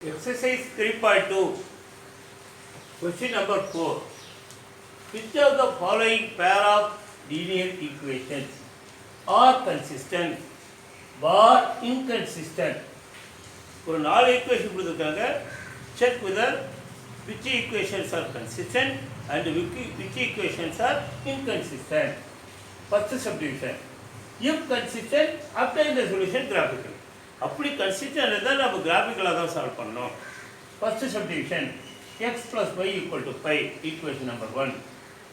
Exercise 3.2, question number 4. Which of the following pair of linear equations are consistent or inconsistent? ஒரு 4 equation கொடுத்துருக்காங்க. Check whether which equations are consistent and which equations are inconsistent. First subdivision. If consistent, obtain the solution graphically. அப்படி consistent இருந்தால் நம்ம கிராஃபிக்கலாக தான் solve பண்ணணும். First subdivision x plus y equal to 5 equation number 1.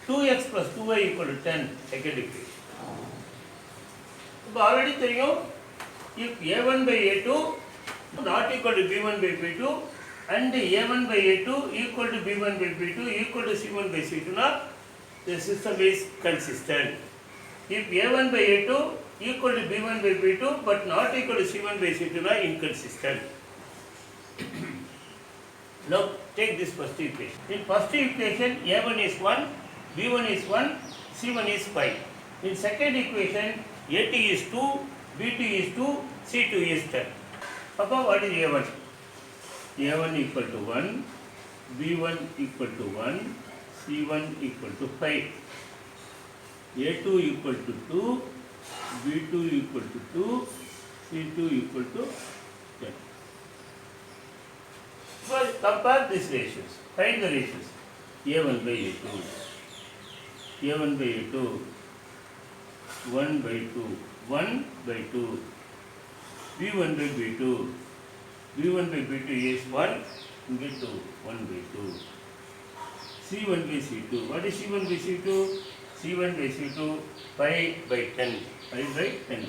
2x plus 2y equal to 10 second equation. இப்போ already தெரியும் if a1 by a2 not equal to b1 by b2 and a1 by a2 equal to b1 by b2 equal to c1 by c2 னா the system is consistent. If a1 by a2 equal to b1 by b2 but not equal to c1 by c2 are inconsistent. Now take this first equation. In first equation a1 is 1, b1 is 1, c1 is 5. In second equation a2 is 2, b2 is 2, c2 is 10. Papa, what is a1? a1 equal to 1, b1 equal to 1, c1 equal to 5. a2 equal to 2, b2 equal to 2, c2 equal to 10. So compare these ratios. Find the ratios. a1 by a2, a1 by a2, 1 by 2, 1 by 2, b1 by b2, b1 by b2 is 1, you get to 1 by 2, c1 by c2. What is c1 by c2? c1 by c2 5 by 10. 5 by 10.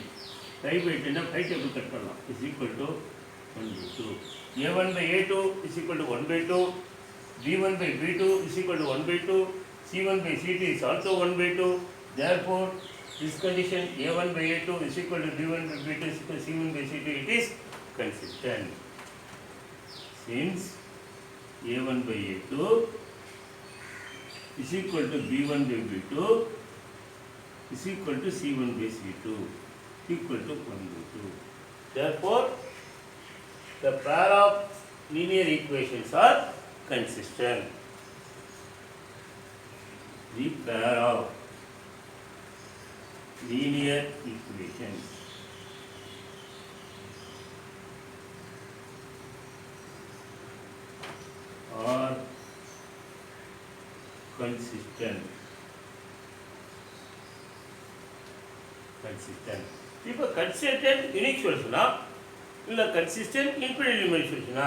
5 by 10 5 table cut பண்ணலாம் is equal to 1 by 2. a1 by a2 is equal to 1 by 2. b1 by b2 is equal to 1 by 2. c1 by c2 is also 1 by 2. Therefore, this condition a1 by a2 is equal to b1 by b2 is equal to c1 by c2, it is consistent. Since a1 by a2 is equal to b1 by b2 is equal to c1 by c2 equal to 1 by 2. Therefore, the pair of linear equations are consistent. The pair of linear equations are consistent. இப்போ consistent unique சொல்யூஷனா இல்லை consistent infinite numeric சொல்யூஷனா?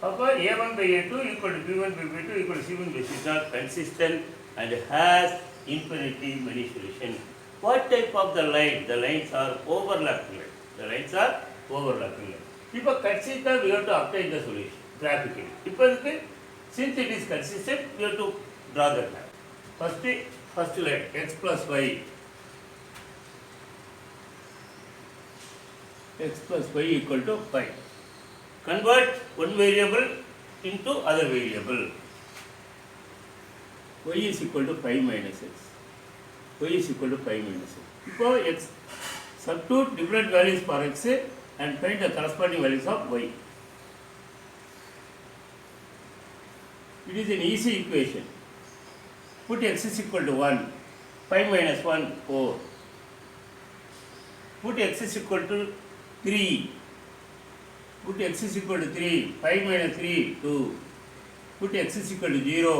அப்போ a1 by a2 equal to b1 by b2 equal to c1 by c2 are consistent and has infinity many solution. What type of the line? The lines are overlapping. The lines are overlapping. இப்போ consistent we have to obtain the solution graphically. இப்போ இதுக்கு since it is consistent we have to draw the line. First line x plus y. X plus y equal to 5. Convert one variable into other variable. Y is equal to 5 minus x. Y is equal to 5 minus x. Now x, substitute different values for x and find the corresponding values of y. It is an easy equation. Put x is equal to 1. 5 minus 1, 4. Put x is equal to 3. Put x is equal to 3. 5 minus 3, 2. Put x is equal to 0.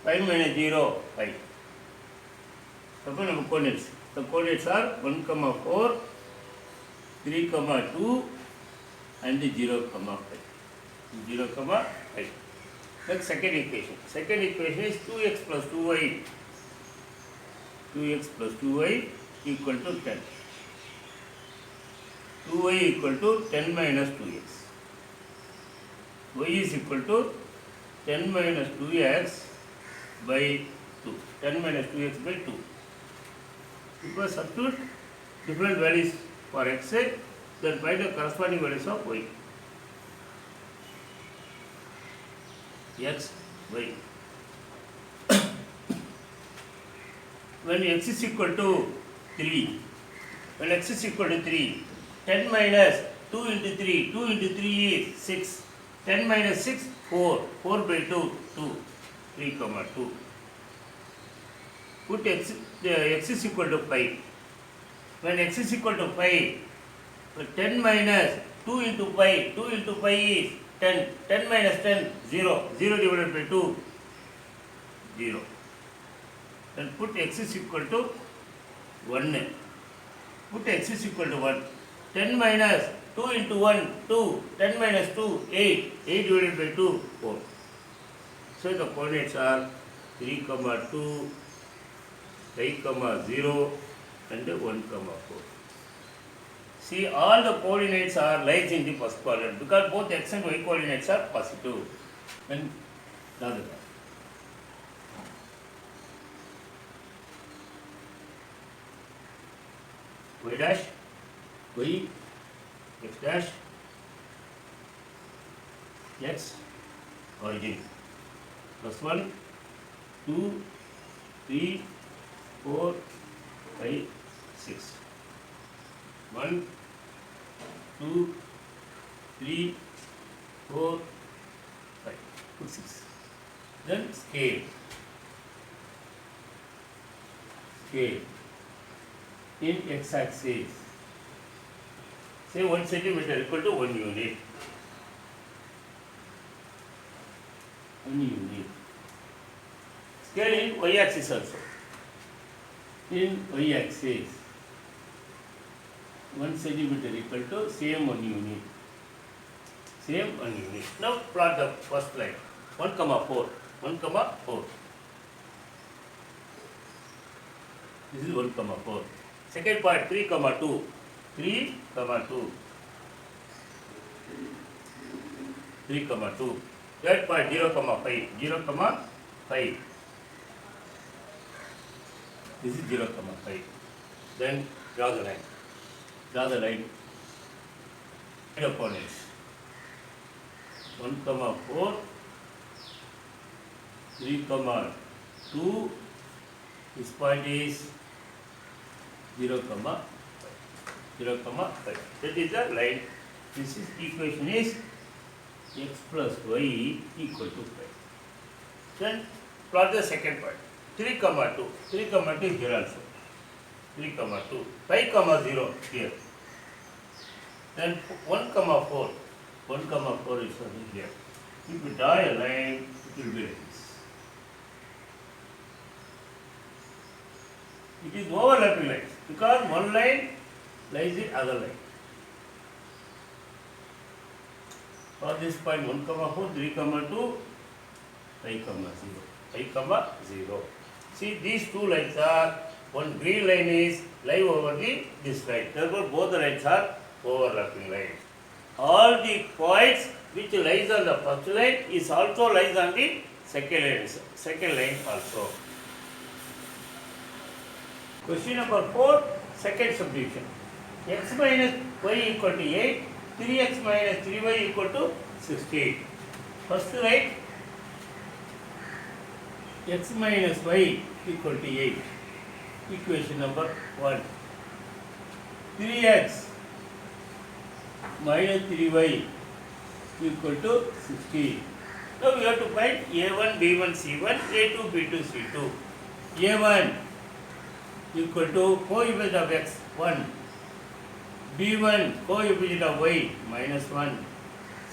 5 minus 0, 5. Suppose our coordinates. The coordinates are 1, 4, 3, 2 and 0, 5. 0, 5. Next second equation. Second equation is 2x plus 2y. 2x plus 2y equal to 10. 2y equal to 10 minus 2x. Y is equal to 10 minus 2x by 2. 10 minus 2x by 2. Because substitute different values for x, then find the corresponding values of y. X, y. When x is equal to 3, when x is equal to 3, 10 minus 2 into 3 is 6. 10 minus 6, 4. 4 by 2, 2. 3 comma 2. Put x is equal to 5. When x is equal to 5, 10 minus 2 into 5. 2 into 5 is 10. 10 minus 10, 0. 0 divided by 2, 0. Then put x is equal to 1. Put x is equal to 1. 10 minus 2 into 1, 2. 10 minus 2, 8. 8 divided by 2, 4. So the coordinates are 3, 2, 5, 0 and 1, 4. See, all the coordinates are lies in the first quadrant because both x and y coordinates are positive. And the other one. Y dash, y, x dash, x, origin. Plus 1, 2, 3, 4, 5, 6. 1, 2, 3, 4, 5, 6. Then scale. Scale. In x-axis, say 1 centimeter equal to 1 unit. 1 unit. Scale in y-axis also. In y-axis, 1 centimeter equal to same 1 unit. Same 1 unit. Now plot the first line. 1, 4. 1, 4. This is 1, 4. Second part 3, 2. 3, 2. 3, 2. Third part 0, 5. 0, 5. This is 0, 5. Then draw the line. Draw the line. Opponents. 1, 4. 3, 2. This point is 0, 5. 0, 5. That is the line. This is equation is x plus y equal to 5. Then plot the second part. 3, 2. 3, 2 is here also. 3, 2. 5, 0 here. Then 1, 4. 1, 4 is here. If you draw a line, it will be like this. It is overlapping lines because one line lies in other line. For this point 1, 4, 3, 2, 5, 0. 5, 0. See, these two lines are, one green line is lie over this line. Therefore, both the lines are overlapping lines. All the points which lies on the first line is also lies on the second line also. Question number 4, second subdivision. X minus y equal to 8, 3x minus 3y equal to 16. First write x minus y equal to 8. Equation number 1. 3x minus 3y equal to 16. Now we have to find a1, b1, c1, a2, b2, c2. a1 equal to coefficient of x 1, b1 coefficient of y minus 1,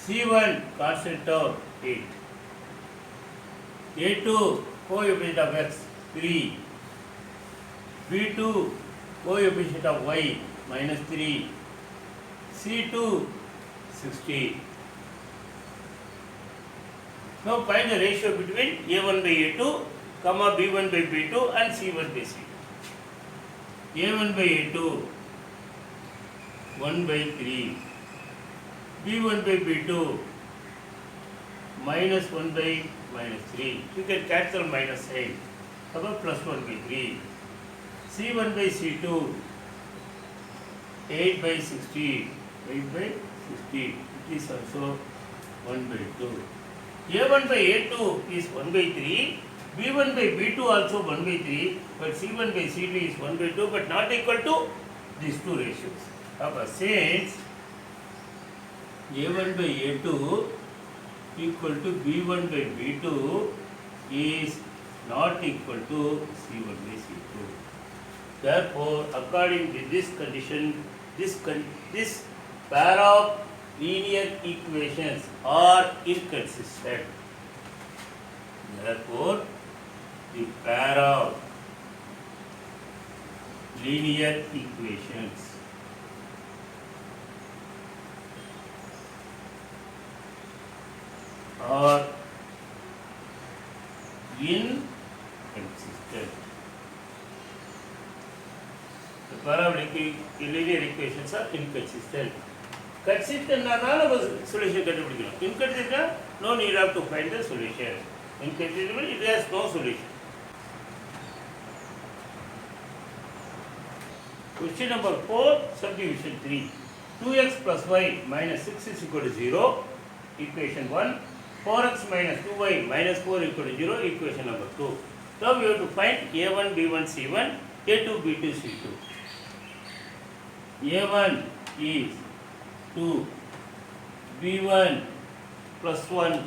c1 constant of 8, a2 coefficient of x 3, b2 coefficient of y minus 3, c2 16. Now find the ratio between a1 by a2, comma b1 by b2 and c1 by c2. a1 by a2 1 by 3, b1 by b2 minus 1 by minus 3. You can cancel minus sign. Above plus 1 by 3. c1 by c2 8 by 16. 8 by 16. It is also 1 by 2. a1 by a2 is 1 by 3. b1 by b2 also 1 by 3, but c1 by c2 is 1 by 2, but not equal to these two ratios. Since a1 by a2 equal to B1 by B2 is not equal to C1 by C2. Therefore, according to this condition, this pair of linear equations are inconsistent. Therefore, the pair of linear equations are inconsistent. The pair of linear equations are inconsistent. Consistent solution கண்டுபிடிக்கணும். Inconsistent, no need of to find the solution. Inconsistent, it has no solution. Question number 4, subdivision 3. 2x plus y minus 6 is equal to 0. Equation 1. 4x minus 2y minus 4 equal to 0. Equation number 2. Now we have to find a1, b1, c1, a2, b2, c2. a1 is 2, b1 plus 1,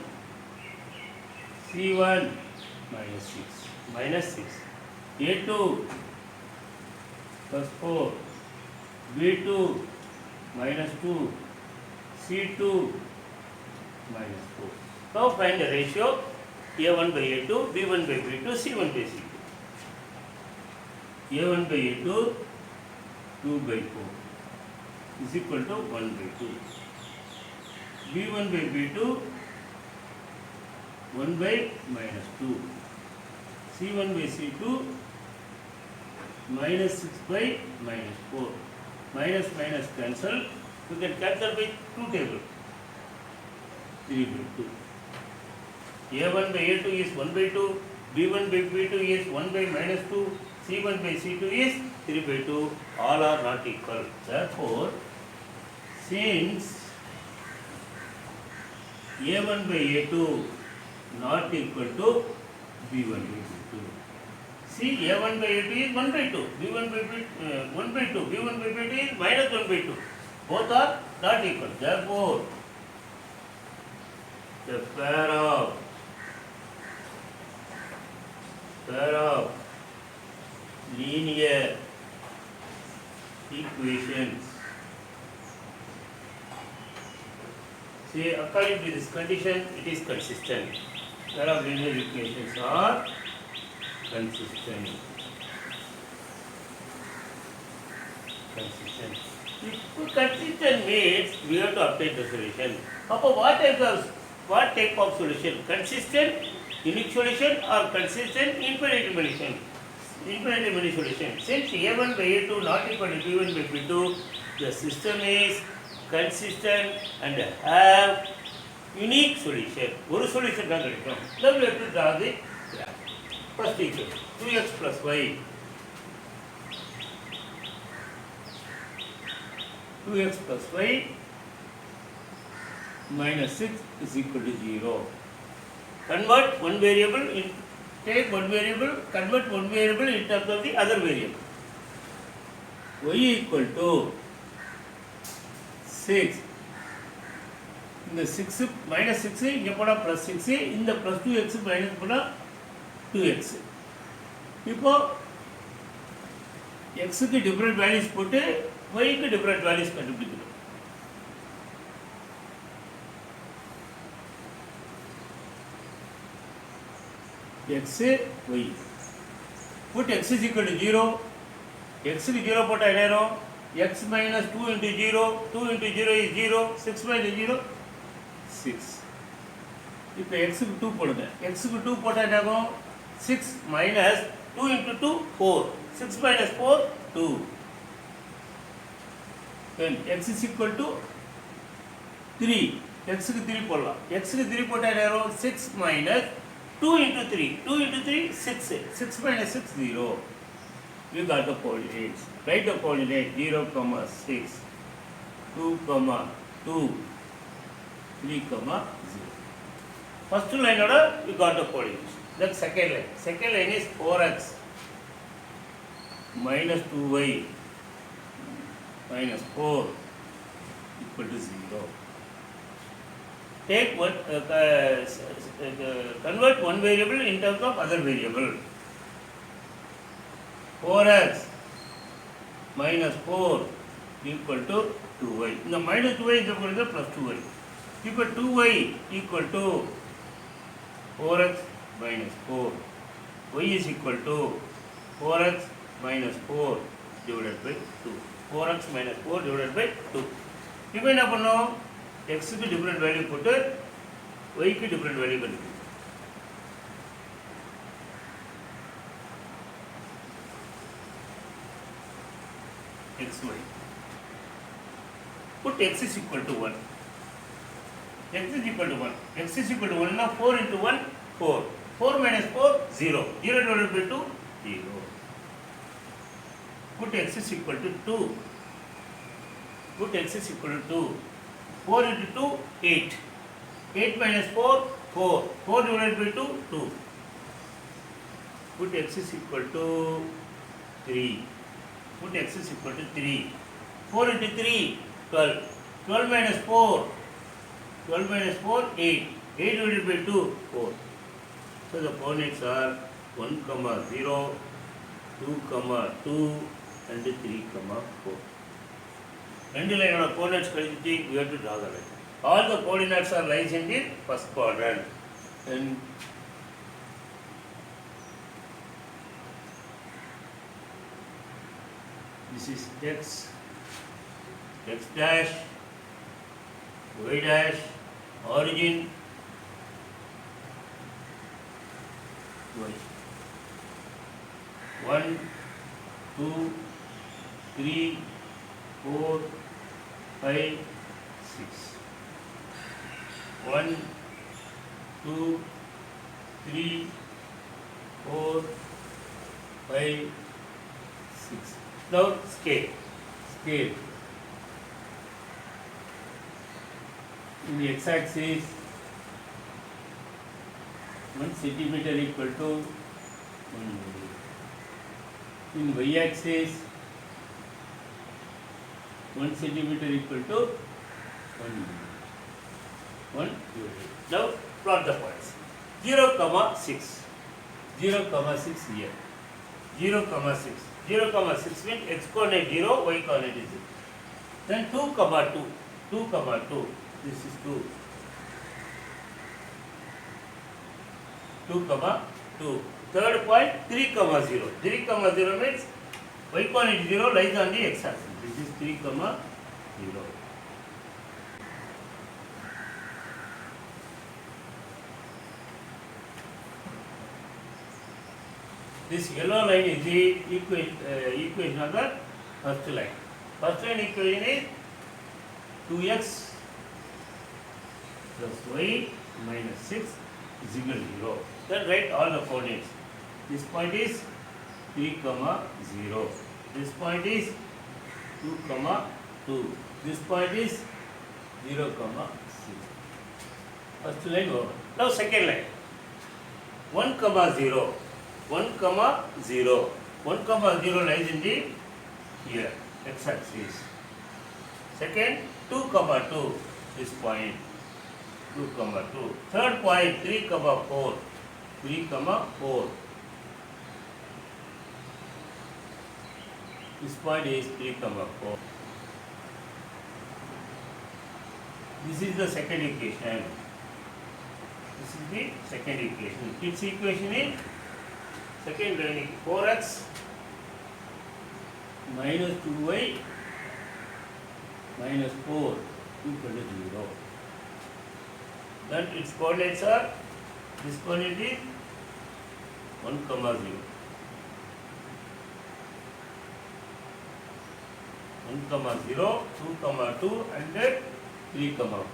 c1 minus 6, a2 plus 4, b2 minus 2, c2 minus 4. Now find the ratio a1 by a2, b1 by b2, c1 by c2. a1 by a2, 2 by 4 is equal to 1 by 2. b1 by b2, 1 by minus 2. c1 by c2, minus 6 by minus 4. Minus cancel. You can cancel by 2 table. 3 by 2. a1 by a2 is 1 by 2. b1 by b2 is 1 by minus 2. c1 by c2 is 3 by 2. All are not equal. Therefore, since a1 by a2 not equal to b1 by b2. See, a1 by a2 is 1 by 2, b1 by b2, 1 by 2, b1 by b2 is minus 1 by 2. Both are not equal. Therefore, the pair of linear equations. See, according to this condition, it is consistent. Pair of linear equations are consistent. If consistent means we have to update the solution. What type of solution? Consistent unique solution or consistent infinitely many solution. Since a1 by a2 not equal to b1 by b2, the system is consistent and have unique solution. One solution தான் கிடைக்கும். Now we have to draw the graph. First equation 2x plus y. 2x plus y minus 6 is equal to 0. Convert one variable in, take one variable, convert one variable in terms of the other variable. Y equal to 6. இந்த 6 minus 6 இங்க போனா plus 6, இந்த plus 2x minus போனா 2x. இப்போ x க்கு different values போட்டு y க்கு different values கண்டுபிடிக்கணும். x y. Put x is equal to 0. x க்கு 0 போட்டா என்ன ஆகும்? x minus 2 into 0, 2 into 0 is 0, 6 minus 0, 6. இப்போ x க்கு 2 போடுங்க. x க்கு 2 போட்டா என்ன ஆகும்? 6 minus 2 into 2, 4. 6 minus 4, 2. Then x is equal to 3. x க்கு 3 போடலாம். x க்கு 3 போட்டா என்ன ஆகும்? 6 minus 2 into 3. 2 into 3, 6. 6 minus 6, 0. We got the coordinates. Write the coordinate 0, 6, 2, 2, 3, 0. First line order, we got the coordinates. Then second line. Second line is 4x minus 2y minus 4 equal to 0. take one convert one variable in terms of other variable. 4x minus 4 equal to 2y. இந்த minus 2y இந்த பக்கத்தில் plus 2y. இப்போ 2y equal to 4x minus 4. y is equal to 4x minus 4 divided by 2. 4x minus 4 divided by 2. இப்போ என்ன பண்ணோம்? x க்கு different value போட்டு y க்கு different value கண்டுபிடிக்கணும். xy. Put x is equal to 1. X is equal to 1. X is equal to 1 now 4 into 1 4. 4 minus 4 0. 0 divided by 2 0. Put x is equal to 2. Put x is equal to 2. 4 into 2 8. 8 minus 4 4. 4 divided by 2 2. Put x is equal to 3. Put x is equal to 3. 4 into 3 12. 12 minus 4 12 minus 4 8. 8 divided by 2 4. So the coordinates are 1 comma 0 2 comma 2 and 3 comma 4. ரெண்டு லைனோட coordinates கழிச்சிட்டு we have to draw the line. All the coordinates are lies in the first quadrant. And this is x dash, y dash, origin, y. 1, 2, 3, 4, 5, 6. 1, 2, 3, 4, 5, 6. Now scale. In the x-axis, 1 centimeter equal to 1 millimeter. In y-axis, 1 centimeter equal to 1 millimeter. 1 millimeter. Now plot the points. 0, 6. 0, 6 here. 0, 6. 0, 6 means x coordinate 0, y coordinate is 0. Then 2, 2. 2, 2. This is 2. 2, 2. Third point 3, 0. 3, 0 means y coordinate 0 lies on the x axis. This is 3, 0. This yellow line is the equation of the first line. First line equation is 2x plus y minus 6 is equal to 0. Then write all the coordinates. This point is 3, 0. This point is 2, 2. This point is 0, 6. First line over. Now second line. 1, 0. 1, 0. 1, 0 lies in the here x-axis. Second 2, 2. This point 2, 2. Third point 3, 4. 3, 4. This point is 3, 4. This is the second equation. This is the second equation. Its equation is second line 4x minus 2y minus 4 equal to 0. Then its coordinates are, this coordinate is 1, 0. 1, 0, 2, 2 and then 3, 4.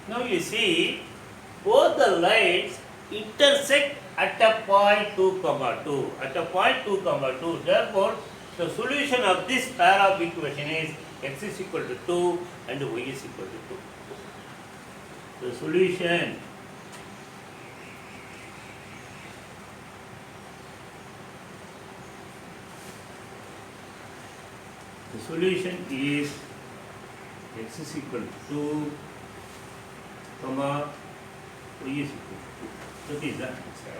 Now you see both the lines intersect at a point 2, 2. At a point 2, 2. Therefore, the solution of this pair of equation is x is equal to 2 and y is equal to 2. The solution is x is equal to 2, comma, y is equal to 2. That is the answer.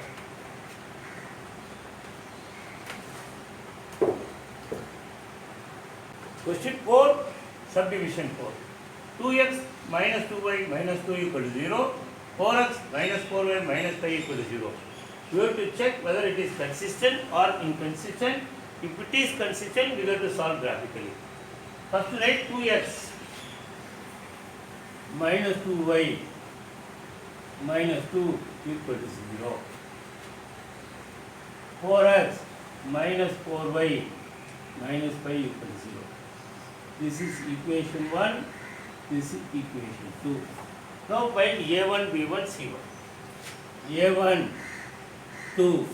Question 4, subdivision 4. 2x minus 2y minus 2 equal to 0. 4x minus 4y minus 5 equal to 0. We have to check whether it is consistent or inconsistent. If it is consistent, we have to solve graphically. First write 2x minus 2y minus 2 equal to 0. 4x minus 4y minus 5 equal to 0. This is equation 1, this is equation 2. Now find a1, b1, c1. a1, 2,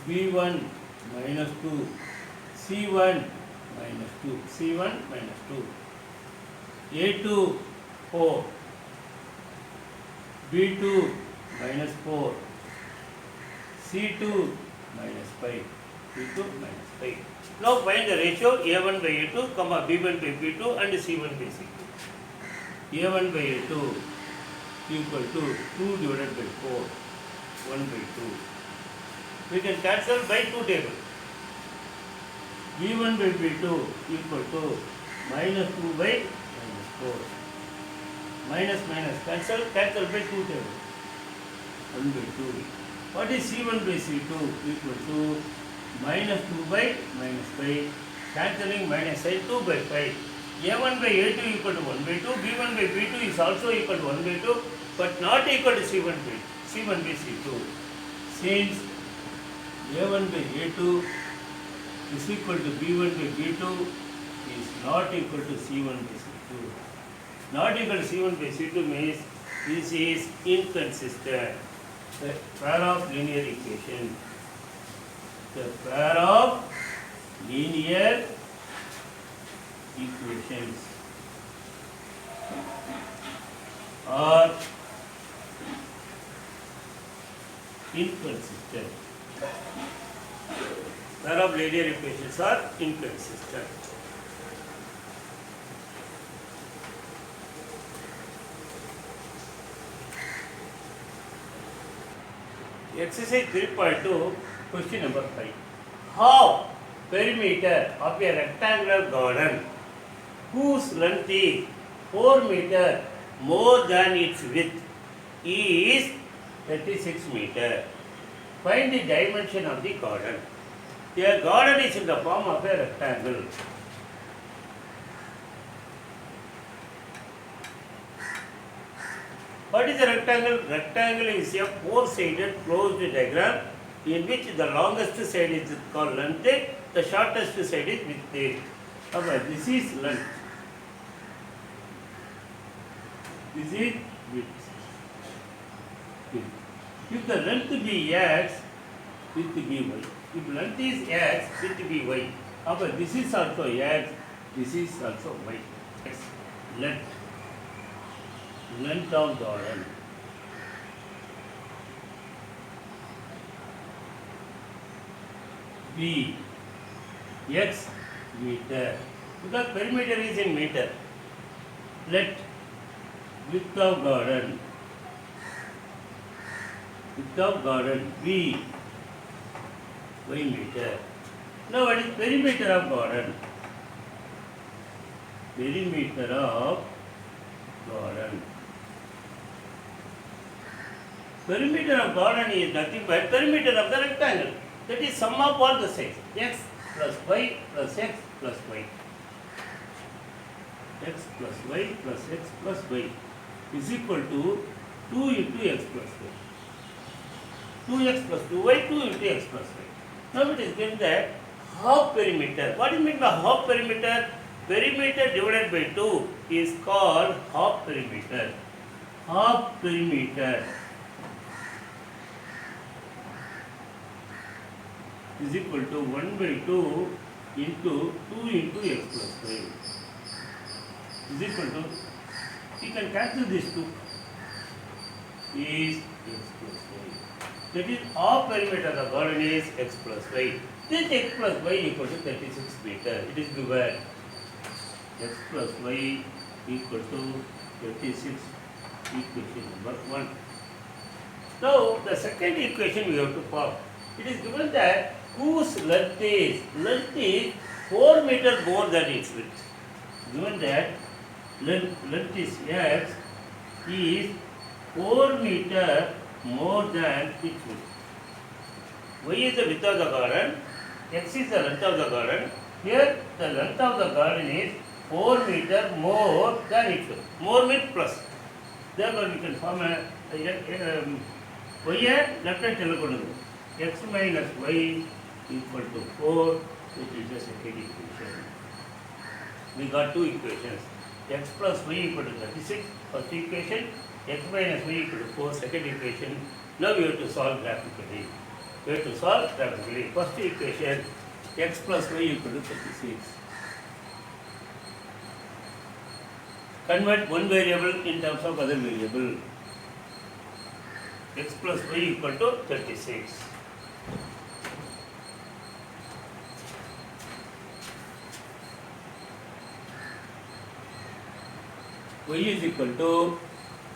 b1 minus 2, c1 minus 2, c1 minus 2, a2, 4, b2 minus 4, c2 minus 5, b2 minus 5. Now find the ratio a1 by a2, comma b1 by b2 and c1 by c2. a1 by a2 equal to 2 divided by 4, 1 by 2. We can cancel by 2 table. b1 by b2 equal to minus 2 by minus 4. Minus minus cancel by 2 table. 1 by 2. What is c1 by c2 equal to minus 2 by minus 5. Cancelling minus side 2 by 5. a1 by a2 equal to 1 by 2. b1 by b2 is also equal to 1 by 2 but not equal to c1 by c2. Since a1 by a2 is equal to b1 by b2 is not equal to c1 by c2. Not equal to c1 by c2 means this is inconsistent. The pair of linear equation. The pair of linear equations are inconsistent. Pair of linear equations are inconsistent. Exercise 3.2, question number 5. How perimeter of a rectangular garden whose length is 4 meter more than its width is 36 meter. Find the dimension of the garden. A garden is in the form of a rectangle. What is a rectangle? Rectangle is a four-sided closed diagram in which the longest side is called length, the shortest side is width. This is length. This is width. If the length be x, width be y. If length is x, width be y. This is also x, this is also y. X, length. Length of garden. B, x meter. Because perimeter is in meter. Let width of garden. Width of garden B, y meter. Now what is perimeter of garden? Perimeter of garden. Perimeter of garden is nothing but perimeter of the rectangle. That is sum of all the sides. X plus y plus x plus y. X plus y plus x plus y is equal to 2 into x plus y. 2x plus 2y, 2 into x plus y. Now it is given that half perimeter. What do you mean by half perimeter? Perimeter divided by 2 is called half perimeter. Half perimeter is equal to 1 by 2 into 2 into x plus y is equal to, you can cancel this 2, is x plus y. That is half perimeter of the garden is x plus y. This x plus y equal to 36 meter. It is given x plus y equal to 36, equation number 1. Now the second equation we have to solve. It is given that whose length is 4 meter more than its width. Given that length is x is 4 meter more than its width. Y is the width of the garden, x is the length of the garden. Here the length of the garden is 4 meter more than its width. More means plus. Therefore we can form a y left hand tell x minus y equal to 4, which is the second equation. We got two equations. X plus y equal to 36, first equation. X minus y equal to 4, second equation. Now we have to solve graphically. First equation, x plus y equal to 36. Convert one variable in terms of other variable. X plus y equal to 36. Y is equal to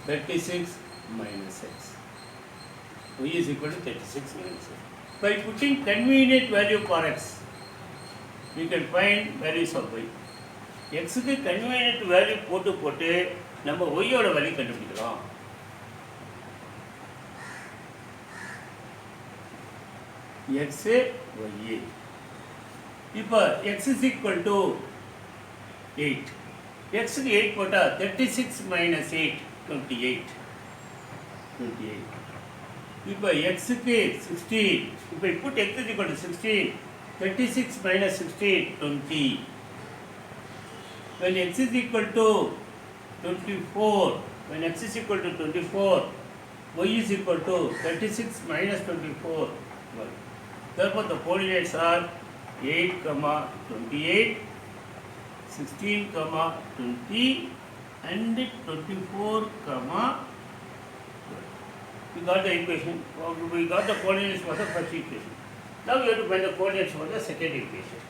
36 minus x. Y is equal to 36 minus x. By putting convenient value for x, we can find values of y. X க்கு convenient value போட்டு நம்ம y ஓட value கண்டுபிடிக்கலாம். x y. இப்போ x is equal to 8. x க்கு 8 போட்டா 36 minus 8 28. இப்போ x க்கு 16. இப்போ put x is equal to 16. 36 minus 16 20. When x is equal to 24, y is equal to 36 minus 24. Therefore, the coordinates are 8, 28, 16, 20, and 24, 12. We got the equation. We got the coordinates for the first equation. Now we have to find the coordinates for the second equation.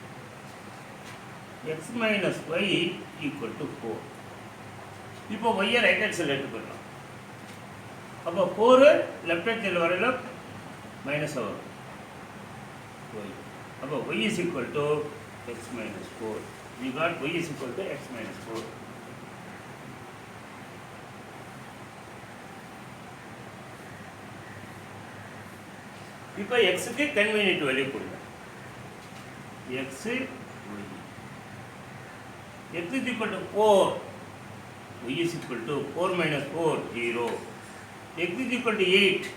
X minus y equal to 4. இப்போ y right hand side எடுத்து போடலாம். அப்போ 4 left hand side வரல minus வரும். y. அப்போ y is equal to x minus 4. We got y is equal to x minus 4. இப்போ x க்கு convenient value கொடுங்க. x y. X is equal to 4. Y is equal to 4 minus 4, 0. X is equal to 8.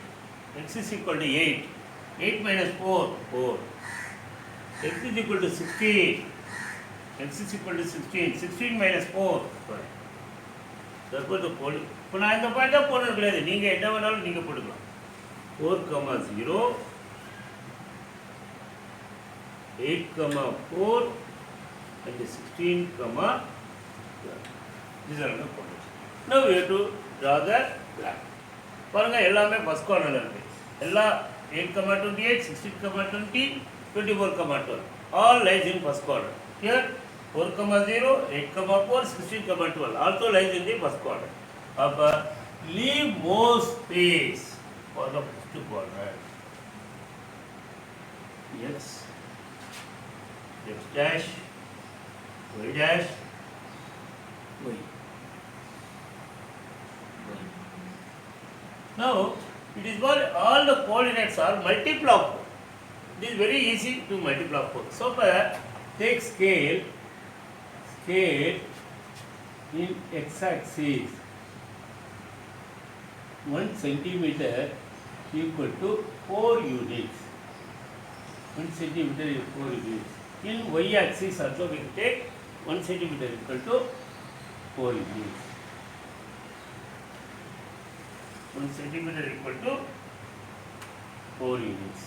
X is equal to 8. 8 minus 4, 4. X is equal to 16. X is equal to 16. 16 minus 4, 5. Therefore, the poly. இப்போ நான் இந்த point தான் போடணும் கிடையாது. நீங்கள் என்ன வேணாலும் நீங்கள் போட்டுக்கலாம். 4, 0. 8, 4. And 16, 12. These are the points. Now we have to draw the graph. பாருங்க எல்லாமே ஃபர்ஸ்ட் குவாட்ரண்ட்ல இருக்கு. எல்லா 8, 28, 16, 20, 24, 12. All lies in first quadrant. Here 4, 0, 8, 4, 16, 12. Also lies in the first quadrant. அப்ப leave more space for the first quadrant. Yes. X dash. Y dash, y. Now, it is what all the coordinates are multiple of 4. It is very easy to multiply of 4. So, take scale in x-axis. 1 centimeter equal to 4 units. 1 centimeter is 4 units. In y-axis also we take 1 centimeter equal to 4 units. 1 centimeter equal to 4 units.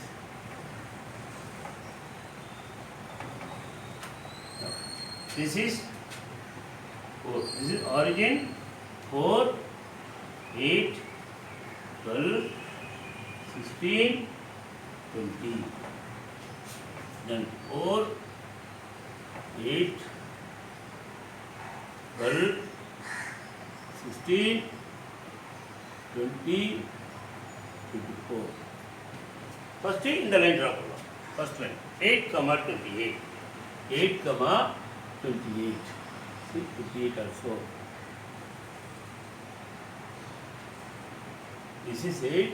Now, this is 4. This is origin 4, 8, 12, 16, 20. Then 4, 8, 12, 16, 20, 24. First in the line draw. First line 8, 28. 8, 28. See 28 also. This is 8.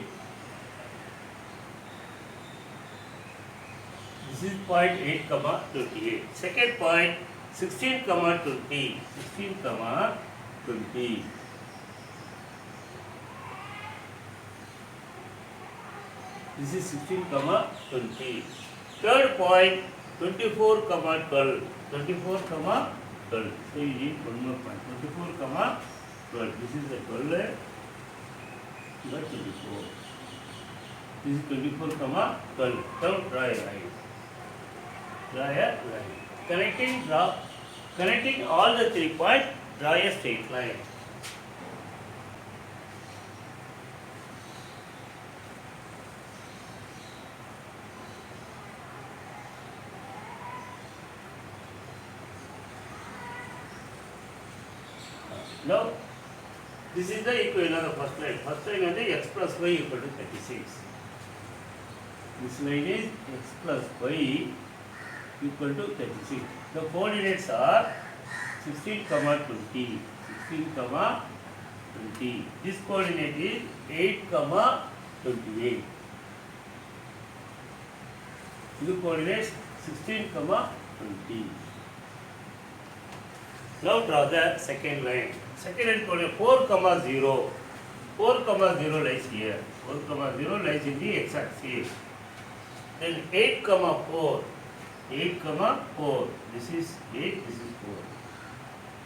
This is point 8, 28. Second point 16, 20. 16, 20. This is 16, 20. Third point 24, 12. 24, 12. So you need one more point. 24, 12. This is the 12. You got 24. This is 24, 12. Now draw a line. Draw a line. Connecting all the 3 points, draw a straight line. Now, this is the equation of the first line. First line is x plus y equal to 36. This line is x plus y equal to 36. The coordinates are 16, 20. 16, 20. This coordinate is 8, 28. This coordinates 16, 20. Now draw the second line. Second line coordinate 4, 0. 4, 0 lies here. 4, 0 lies in the x-axis. Then 8, 4. 8, 4. This is 8, this is 4.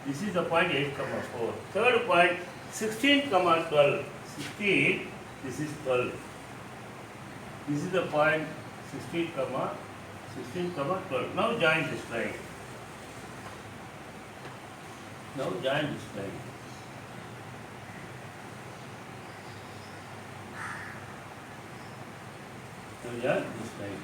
This is the point 8, 4. Third point 16, 12. 16, this is 12. This is the point 16, 12. Now join this line. Now join this line. Now join this line.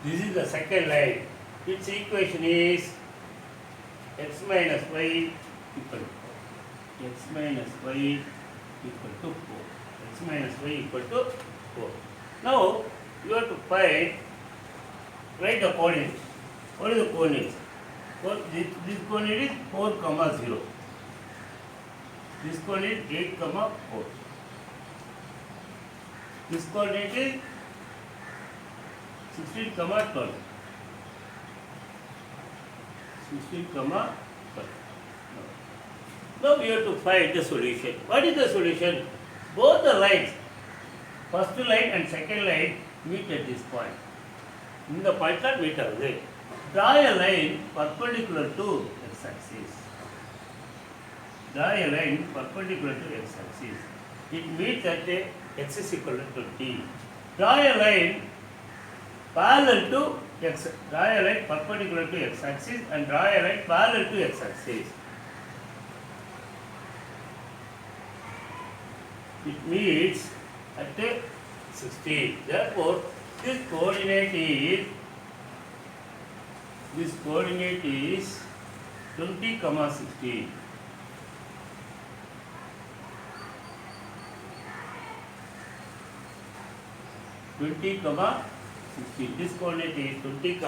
This is the second line. Its equation is x minus y equal to 4. X minus y equal to 4. X minus y equal to 4. Now, you have to write the coordinates. What is the coordinates? This coordinate is 4, 0. This coordinate is 8, 4. This coordinate is 16, 12. 16, 12. Now we have to find the solution. What is the solution? Both the lines, first line and second line, meet at this point. In the point that meet are there. Draw a line perpendicular to x-axis. Draw a line perpendicular to x-axis. It meets at x is equal to 20. Draw a line parallel to x. Draw a line perpendicular to x-axis and draw a line parallel to x-axis. It meets at 60. Therefore, this coordinate is 20, 60. This coordinate is 20,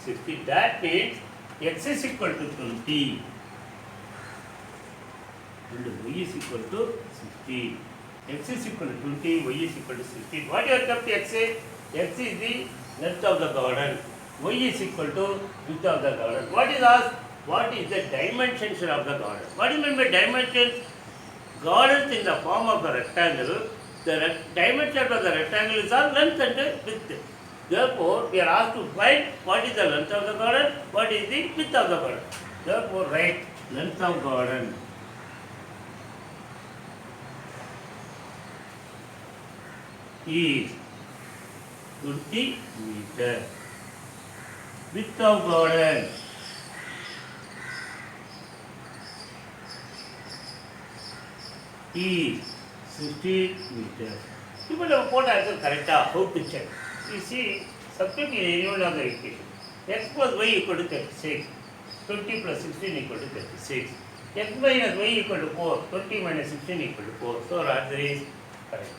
60. That means x is equal to 20 and y is equal to 60. X is equal to 20, y is equal to 16. What you have kept x? X is the length of the garden. Y is equal to width of the garden. What is asked? What is the dimensions of the garden? What do you mean by dimensions? Gardens in the form of a rectangle. The dimension of the rectangle is our length and width. Therefore, we are asked to find what is the length of the garden, what is the width of the garden. Therefore, write length of garden is 20 meters. Width of garden is 16 meters. இப்போ நம்ம போட்ட answer கரெக்டாக how to check? You see, substitute in any one of the equation. X plus y equal to 36. 20 plus 16 equal to 36. X minus y equal to 4. 20 minus 16 equal to 4. So our answer is correct.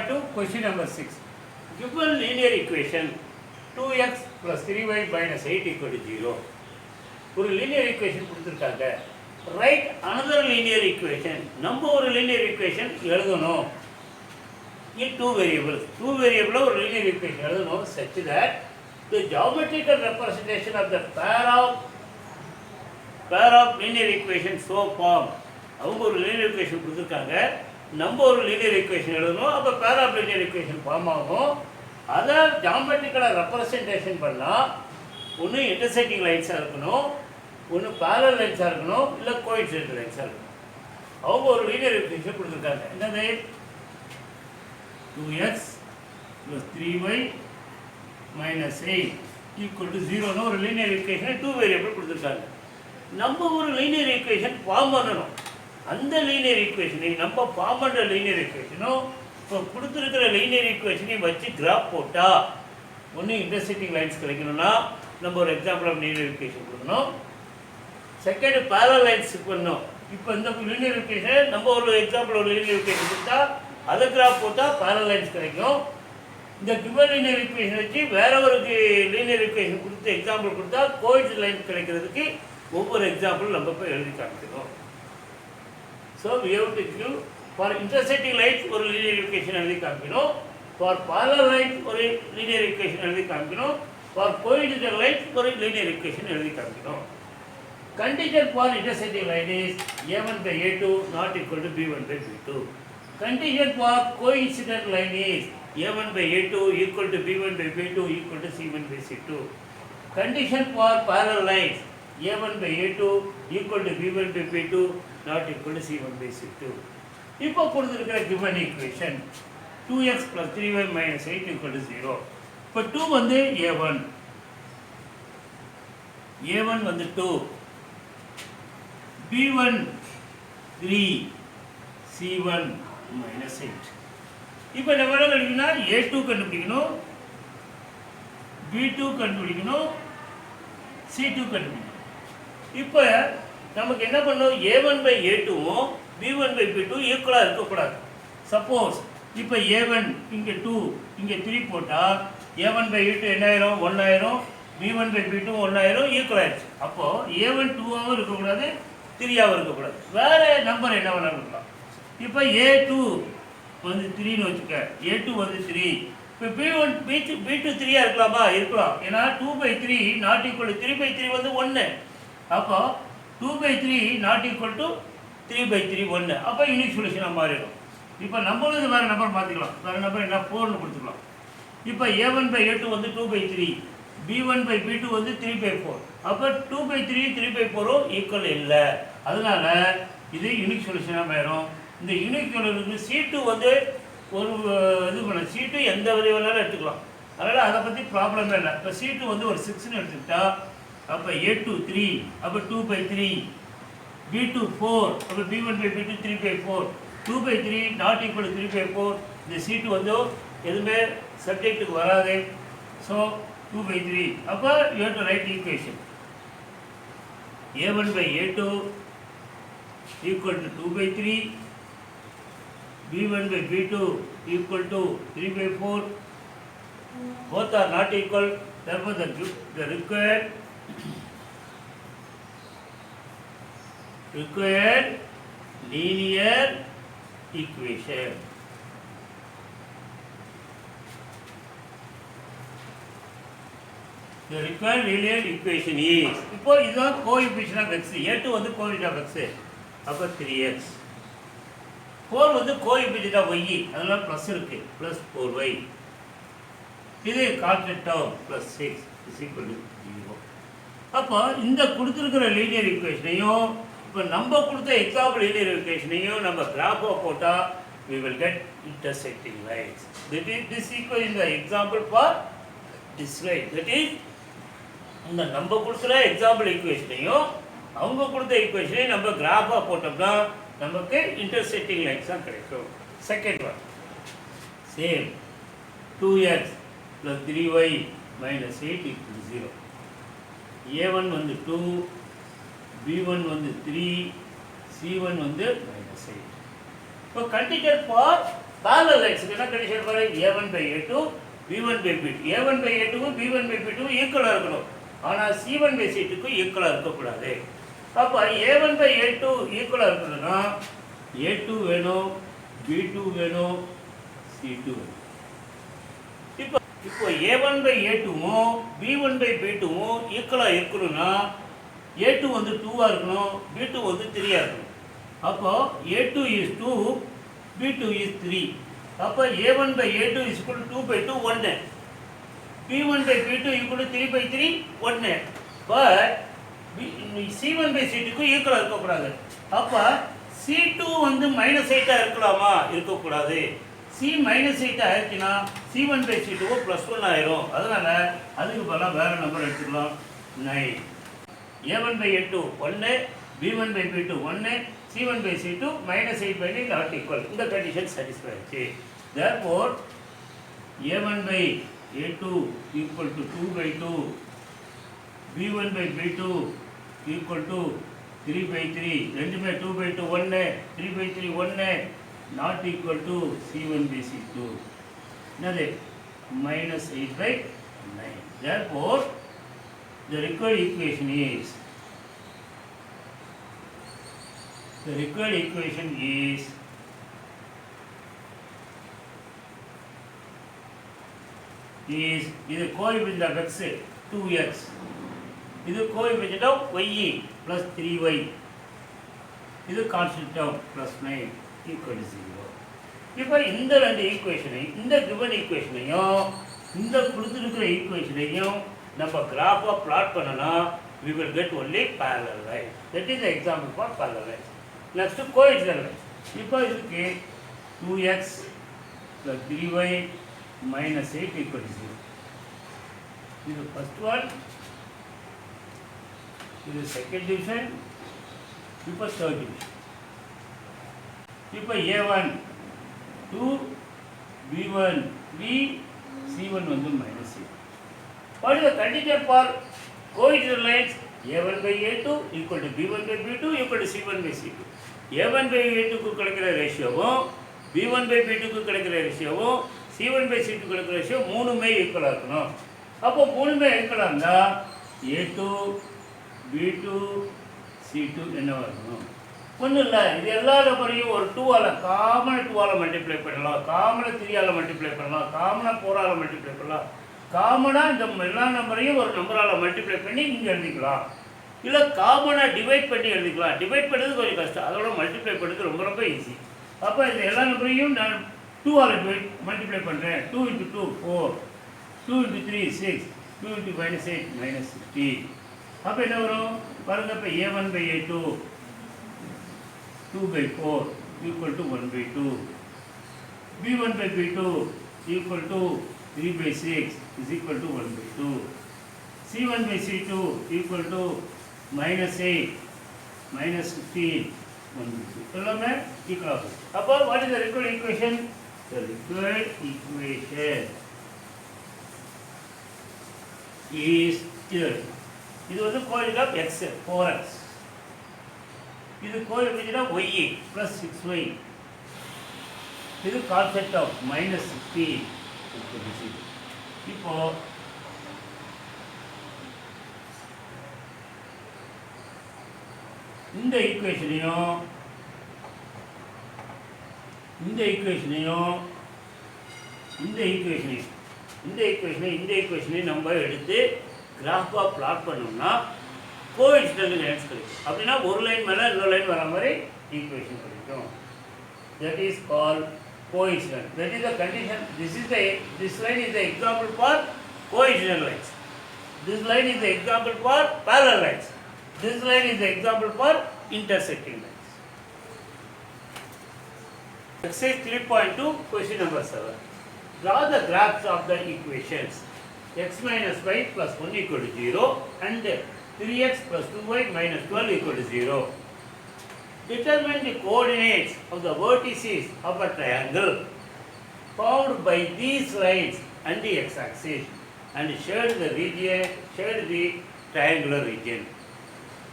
To question number 6. Given linear equation 2x plus 3y minus 8 equal to 0. ஒரு linear equation கொடுத்திருக்காங்க. Write another linear equation. நம்ம ஒரு linear equation எழுதணும். In two variables. Two variable ஒரு linear equation எழுதணும் such that the geometrical representation of the pair of linear equation so formed. அவங்க ஒரு linear equation கொடுத்திருக்காங்க. நம்ம ஒரு லீனியர் ஈக்குவேஷன் எழுதணும். அப்போ pair of linear equation form ஆகும். அதை ஜாமெட்ரிக்கலாக ரெப்ரசன்டேஷன் பண்ணால் ஒன்று இன்டர்செக்டிங் லைன்ஸாக இருக்கணும், ஒன்று பேரல் லைன்ஸாக இருக்கணும், இல்லை கோஇன்சிடென்ட் லைன்ஸாக இருக்கணும். அவங்க ஒரு லீனியர் ஈக்குவேஷன் கொடுத்துருக்காங்க. என்னது 2x + 3y - 8 = 0ன்னு ஒரு லீனியர் ஈக்குவேஷன் 2 வேரியபிள் கொடுத்துருக்காங்க. நம்ம ஒரு லீனியர் ஈக்குவேஷன் ஃபார்ம் பண்ணணும். அந்த லீனியர் ஈக்குவேஷனை நம்ம ஃபார்ம் பண்ணுற லீனியர் ஈக்குவேஷனும் இப்போ கொடுத்துருக்கிற லீனியர் ஈக்குவேஷனையும் வச்சு கிராஃப் போட்டால் ஒன்று இன்டர்செக்டிங் லைன்ஸ் கிடைக்கணும்னா நம்ம ஒரு எக்ஸாம்பிள் ஆஃப் லீனியர் ஈக்குவேஷன் கொடுக்கணும். செகண்ட் பேரல் லைன்ஸ் பண்ணணும். இப்போ இந்த லீனியர் ஈக்குவேஷன் நம்ம ஒரு எக்ஸாம்பிள் ஒரு லீனியர் ஈக்குவேஷன் கொடுத்தா அதை கிராஃப் போட்டால் பேரல் லைன்ஸ் கிடைக்கும். இந்த கிவன் லீனியர் ஈக்குவேஷன் வச்சு வேற ஒரு லீனியர் ஈக்குவேஷன் கொடுத்து எக்ஸாம்பிள் கொடுத்தா கோஇன்சிடென்ட் லைன்ஸ் கிடைக்கிறதுக்கு ஒவ்வொரு எக்ஸாம்பிள் நம்ம போய் எழுதி காமிக்கணும். So we have to give for intersecting lines ஒரு linear equation எழுதி காமிக்கணும், for parallel lines ஒரு linear equation எழுதி காமிக்கணும், for coincident lines ஒரு linear equation எழுதி காமிக்கணும். Condition for intersecting line is a1 by a2 not equal to b1 by b2. Condition for coincident line is a1 by a2 equal to b1 by b2 equal to c1 by c2. Condition for parallel lines a1 by a2 equal to b1 by b2 not equal to c1 by c2. இப்போ கொடுத்திருக்கிற given equation 2x plus 3y minus 8 equal to 0. இப்போ 2 வந்து a1 வந்து 2, b1 3, c1 minus 8. இப்போ நம்ம என்ன கண்டுபிடிக்கணும்னா a2 கண்டுபிடிக்கணும், b2 கண்டுபிடிக்கணும், c2 கண்டுபிடிக்கணும். இப்போ நமக்கு என்ன பண்ணணும், a1 by a2வும் b1 by b2 ஈக்குவலாக இருக்கக்கூடாது. சப்போஸ் இப்போ a1 இங்கே 2 இங்கே 3 போட்டால் a1 by a2 என்ன ஆயிரும் 1 ஆயிரும், b1 by b2 1 ஆயிரும், ஈக்குவல் ஆயிடுச்சு. அப்போது a1 2ஆகவும் இருக்கக்கூடாது, 3ஆகவும் இருக்கக்கூடாது. வேறு நம்பர் என்ன வேணாலும் இருக்கலாம். இப்போ a2 வந்து 3ன்னு வச்சுக்க, a2 வந்து 3. இப்போ b2 3ஆக இருக்கலாமா? இருக்கலாம். ஏன்னா 2/3 நாட் ஈக்குவல் டு 3/3 வந்து 1. அப்போ 2/3 நாட் ஈக்குவல் டு 3/3 1. அப்போ யூனிக் சொல்யூஷனாக மாறிடும். இப்போ நம்மளும் இது வேறு நம்பர் மாற்றிக்கலாம். வேறு நம்பர் என்ன 4ன்னு கொடுத்துக்கலாம். இப்போ a1 by a2 வந்து 2/3, b1 by b2 வந்து 3/4. அப்போ 2/3 3/4 ஈக்குவல் இல்லை. அதனால இது யூனிக் சொல்யூஷனாக மாறிடும். இந்த யூனிக் சொல்யூஷனுக்கு c2 வந்து ஒரு இது பண்ண c2 எந்த வழி வேணாலும் எடுத்துக்கலாம். அதனால் அதை பற்றி ப்ராப்ளமே இல்லை. இப்போ c2 வந்து ஒரு 6ன்னு எடுத்துக்கிட்டா அப்போ a2 3, அப்போ 2/3, b2 4, அப்போ b1 by b2 3/4, 2/3 not equal 3/4. இந்த c2 வந்து எதுவுமே சப்ஜெக்ட்டுக்கு வராது. ஸோ 2/3. அப்போ you have to right equation a1 by a2 equal to 2/3, b1 by b2 equal to 3/4. Both are not equal. Therefore the required linear equation. The required linear equation is, இப்போ இதுதான் coefficient of x. a2 வந்து coefficient of x, அப்போ 3x. 4 வந்து coefficient of y, அதனால plus இருக்கு, plus 4y. இது constant term plus 6 is equal to 0. அப்போ இந்த கொடுத்துருக்கிற லீனியர் ஈக்குவேஷனையும் இப்போ நம்ம கொடுத்த எக்ஸாம்பிள் லீனியர் ஈக்குவேஷனையும் நம்ம கிராஃபாக போட்டால் we will get intersecting lines. That is, this equation is the example for this line. That is, இந்த நம்ம கொடுக்குற எக்ஸாம்பிள் ஈக்குவேஷனையும் அவங்க கொடுத்த ஈக்குவேஷனையும் நம்ம கிராஃபாக போட்டோம்னா நமக்கு இன்டர்செக்டிங் லைன்ஸ் தான் கிடைக்கும். Second one same 2x + 3y - 8 = 0. a1 வந்து 2, b1 வந்து 3, c1 வந்து -8. இப்போ கண்டிஷன் ஃபார் parallel lines என்ன கண்டிஷன் பாரு, a1/a2 b1/b2. a1/a2க்கும் b1/b2க்கும் ஈக்குவலாக இருக்கணும். ஆனால் c1/c2க்கும் ஈக்குவலாக இருக்கக்கூடாது. அப்போ a1/a2 ஈக்குவலாக இருக்கணும்னா a2 வேணும், b2 வேணும், c2 வேணும். இப்போ a1/a2வும் b1/b2வும் ஈக்குவலாக இருக்கணும்னா a2 வந்து 2ஆக இருக்கணும், b2 வந்து 3ஆக இருக்கணும். அப்போ a2 is 2, b2 is 3. அப்போ a1/a2 is equal to 2/2 1. b1/b2 equal to 3/3 1. But c1/c2க்கு ஈக்குவலாக இருக்கக்கூடாது. அப்போ c2 வந்து -8 இருக்கலாமா, இருக்கக்கூடாது. c -8 ஆயிடுச்சுன்னா c1/c2 +1 ஆயிரும். அதனால அதுக்கு பதிலாக வேற நம்பர் எடுத்துக்கலாம் 9. a1/a2 1, b1/b2 1, c1/c2 -8/9 not equal. இந்த கண்டிஷன் சாட்டிஸ்ஃபை ஆயிடுச்சு. therefore a1/a2 equal to 2/2, b1/b2 equal to 3/3. ரெண்டுமே 2/2 1, 3/3 1 not equal to c1/c2. என்னது -8/9. therefore the required equation is இது கோஎஃபிஷியன்ட் ஆஃப் x 2x, இது கோஎஃபிஷியன்ட் ஆஃப் y + 3y, இது constant of +9 = 0. இப்போ இந்த ரெண்டு ஈக்குவேஷனை, இந்த கிவன் ஈக்குவேஷனையும் இந்த கொடுத்துருக்கிற ஈக்குவேஷனையும் நம்ம கிராஃபாக பிளாட் பண்ணனா we will get only parallel lines. That is the example for parallel lines. Next coincident lines. இப்போ இதுக்கு 2x + 3y - 8 = 0. இது first one, இது second division, இப்போ third division. இப்போ a1 2, b1 3, c1 வந்து -8. What is the condition for coincident lines? a1/a2 equal to b1/b2 equal to c1/c2. a1/a2க்கு கிடைக்கிற ரேஷியோவும் b1/b2க்கு கிடைக்கிற ரேஷியோவும் c1/c2 கிடைக்கிற ரேஷியோ மூணுமே ஈக்குவலாக இருக்கணும். அப்போ மூணுமே ஈக்குவலாக இருந்தால் a2 b2 c2 என்னவாக இருக்கணும்? ஒன்றும் இல்லை, இது எல்லா நம்பரையும் ஒரு 2ஆல் காமனாக 2ஆல் மல்டிப்ளை பண்ணலாம், காமனாக 3ஆல் மல்டிப்ளை பண்ணலாம், காமனாக 4ஆல் மல்டிப்ளை பண்ணலாம். காமனாக இந்த எல்லா நம்பரையும் ஒரு நம்பரால் மல்டிப்ளை பண்ணி இங்கே எழுதிக்கலாம். இல்லை காமனாக டிவைட் பண்ணி எழுதிக்கலாம். டிவைட் பண்ணுறது கொஞ்சம் கஷ்டம், அதோட மல்டிப்ளை பண்ணுறது ரொம்ப ரொம்ப ஈஸி. அப்போ இந்த எல்லா நம்பரையும் நான் 2ஆல் மல்டிப்ளை பண்ணுறேன். 2 × 2 4, 2 × 3 6, 2 × -8 -16. அப்போ என்ன வரும் பாருங்கள். இப்போ a1/a2 2/4 equal to 1/2, b1/b2 equal to 3/6 is equal to 1/2, c1/c2 equal to -8 -15 1/2. எல்லாமே ஈக்குவல் ஆகும். அப்போ what is the required equation? The required equation is here. இது வந்து கோஎஃபிஷியன்ட் ஆஃப் x 4x, இது கோஎஃபிஷியன்ட் ஆஃப் y + 6y, இது concept of -16. இப்போ இந்த ஈக்குவேஷனையும் இந்த ஈக்குவேஷனையும் நம்ம எடுத்து கிராஃபாக பிளாட் பண்ணோம்னா கோஇன்சிடென்ட் லைன்ஸ் கிடைக்கும். அப்படின்னா ஒரு லைன் மேலே இன்னொரு லைன் வர மாதிரி ஈக்குவேஷன் கிடைக்கும். That is called coincident. That is the condition. This line is the example for coincident lines. This line is the example for parallel lines. This line is the example for intersecting lines. Exercise 3.2, question number 7. Draw the graphs of the equations x minus y plus 1 equal to 0 and 3x plus 2y minus 12 equal to 0. Determine the coordinates of the vertices of a triangle formed by these lines and the x-axis and shade the triangular region.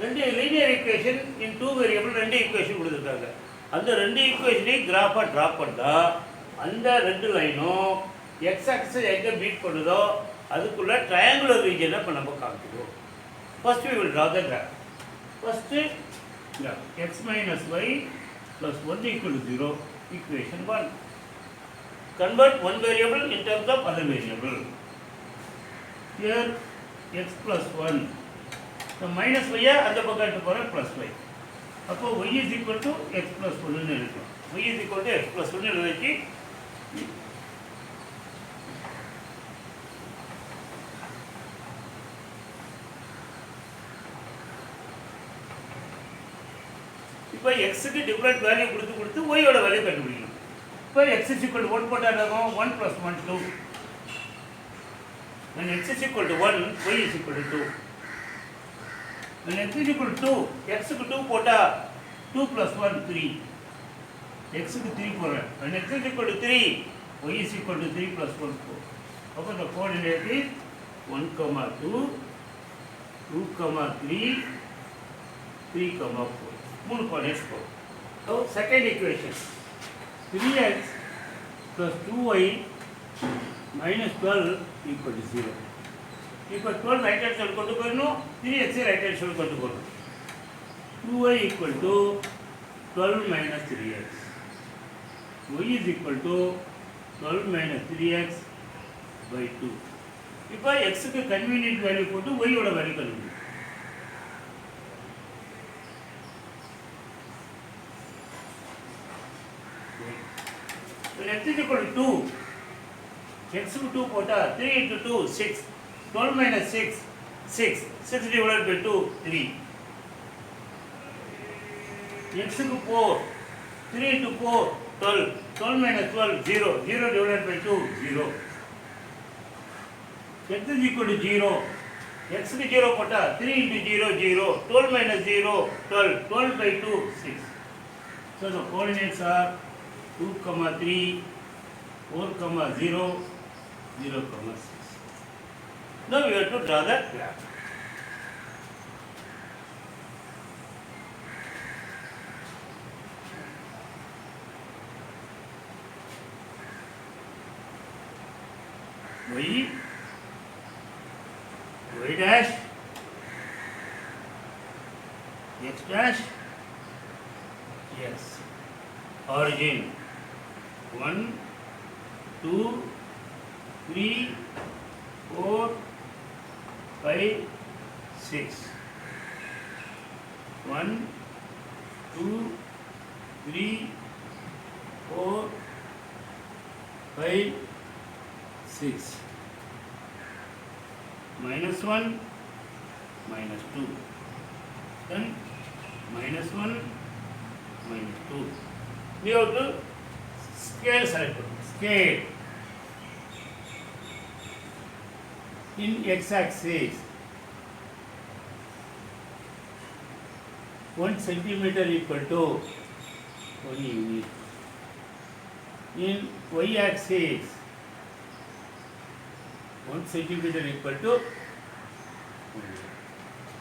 ரெண்டு linear equation in two variable ரெண்டு equation கொடுத்துருக்காங்க. அந்த ரெண்டு ஈக்குவேஷனை கிராஃபாக draw பண்ணால் அந்த ரெண்டு லைனும் எக்ஸ் ஆக்சிஸ் எங்கே மீட் பண்ணுதோ அதுக்குள்ள ட்ரையாங்குலர் ரீஜனை இப்போ நம்ம காமிக்கிறோம். First we will draw the graph. First x minus y plus 1 equal to 0 equation 1. Convert one variable in terms of other variable. Here x plus 1. So minus y அந்த பக்கம் எடுத்து போகிற plus y. அப்போ y is equal to x plus 1 ன்னு இருக்கும். y is equal to x plus 1 எழுதிச்சு இப்போ xக்கு different value கொடுத்து y ஓட வேல்யூ கண்டுபிடிக்கணும். இப்போ x is equal to 1 போட்டா என்ன ஆகும்? 1 plus 1 2. When x is equal to 1, y is equal to 2. When x is equal to 2, x க்கு 2 போட்டா 2 plus 1 3. x க்கு 3 போடுறேன். When x is equal to 3, y is equal to 3 plus 1 4. அப்போ the coordinate is 1, 2, 2, 3, 3, 4. மூணு coordinates போடும். So second equation 3x plus 2y minus 12 equal to 0. இப்போ 12 right hand side கொண்டு போயிடணும், 3x right hand side கொண்டு போகணும். 2y equal to 12 minus 3x. y is equal to 12 minus 3x by 2. இப்போ x க்கு convenient value போட்டு y ஓட value கண்டுபிடிக்கணும். When x is equal to 2, x க்கு 2 போட்டா 3 into 2 6. 12 minus 6 6. 6 divided by 2 3. x க்கு 4 3 into 4 12. 12 minus 12 0. 0 divided by 2 0. x is equal to 0. x க்கு 0 போட்டா 3 into 0 0. 12 minus 0 12. 12 by 2 6. So the coordinates are 2, 3, 4, 0, 0, 6. Now we have to draw the graph. Y dash, x dash, yes. Origin 1, 2, 3, 4, 5, 6. 1, 2, 3, 4, 5, 6. Minus 1, minus 2. Then minus 1, minus 2. We have to scale select. Scale. In x-axis 1 centimeter equal to 1 unit. In y-axis 1 centimeter equal to 1 unit.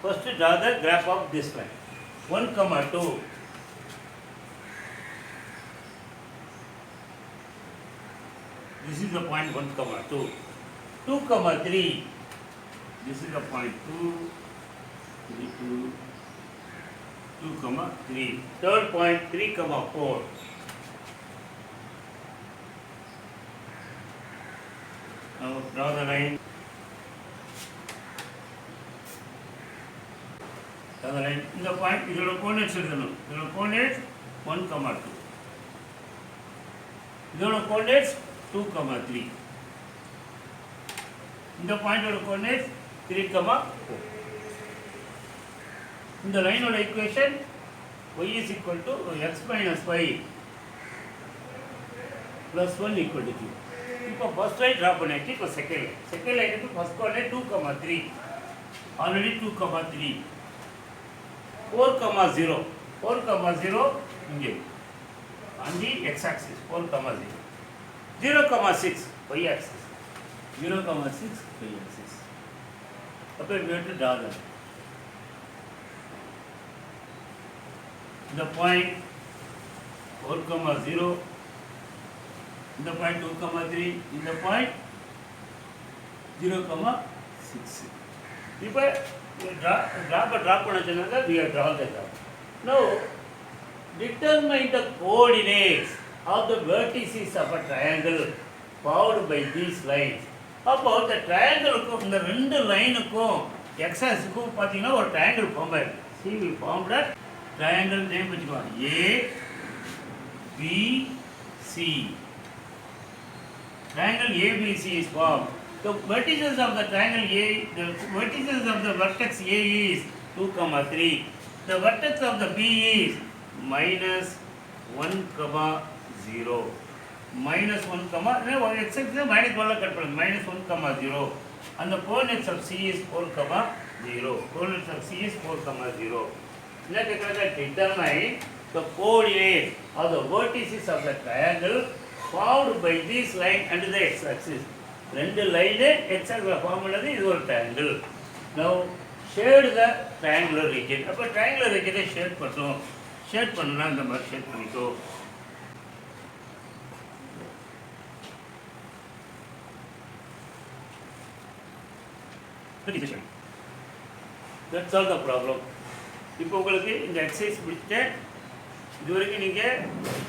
First draw the graph of this line. 1, 2. This is the point 1, 2. 2, 3. This is the point 2, 3, 2, 2, 3. Third point 3, 4. Now draw the line. Draw the line. In the point, this is the coordinates. This is the coordinates 1, 2. This is the coordinates 2, 3. In the point of the coordinates 3, 4. In the line of the equation y is equal to x minus y plus 1 equal to 2. இப்போ first line drop பண்ணியாச்சு. இப்போ second லைனுக்கு first coordinate 2, 3. Already 2, 3. 4, 0. 4, 0 இங்கே on the x axis 4, 0. 0, 6 y axis. 0, 6 y axis. அப்போ we have to draw them. The point 4, 0, in the point 2, 3, in the point 0, 6. இப்போ drop பண்ண சொன்னாங்க, we have drawn the graph. Now determine the coordinates of the vertices of a triangle formed by these lines. அப்போ இந்த ட்ரையாங்கிளுக்கும் இந்த ரெண்டு லைனுக்கும் எக்ஸாக்ஸுக்கும் பார்த்தீங்கன்னா ஒரு triangle form ஆயிருக்கு. See, we formed that triangle name வச்சுக்கோங்க A B C. Triangle ABC is formed. The vertices of the triangle A, the vertices of the vertex A is 2, 3. The vertex of the B is minus 1, 0. Minus 1, x-axis minus 1 cut பண்ணு. Minus 1, 0. And the coordinates of C is 4, 0. Coordinates of C is 4, 0. Now determine the coordinates of the vertices of the triangle formed by this line and the x-axis. ரெண்டு line x-axis form பண்ணது இது ஒரு triangle. Now shade the triangular region. அப்போ triangular region shade பண்ணுறோம். Shade பண்ணா இந்த மாதிரி shade பண்ணிக்கோ. That's all the problem. இப்போ உங்களுக்கு இந்த எக்ஸசைஸ் பிடிச்சிட்டேன். இது வரைக்கும் நீங்கள்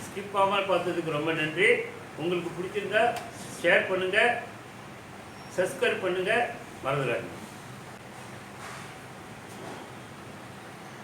ஸ்கிப் ஆகாமல் பார்த்ததுக்கு ரொம்ப நன்றி. உங்களுக்கு பிடிச்சிருந்தா ஷேர் பண்ணுங்கள், சப்ஸ்கிரைப் பண்ணுங்கள், மறந்துடாதீங்க.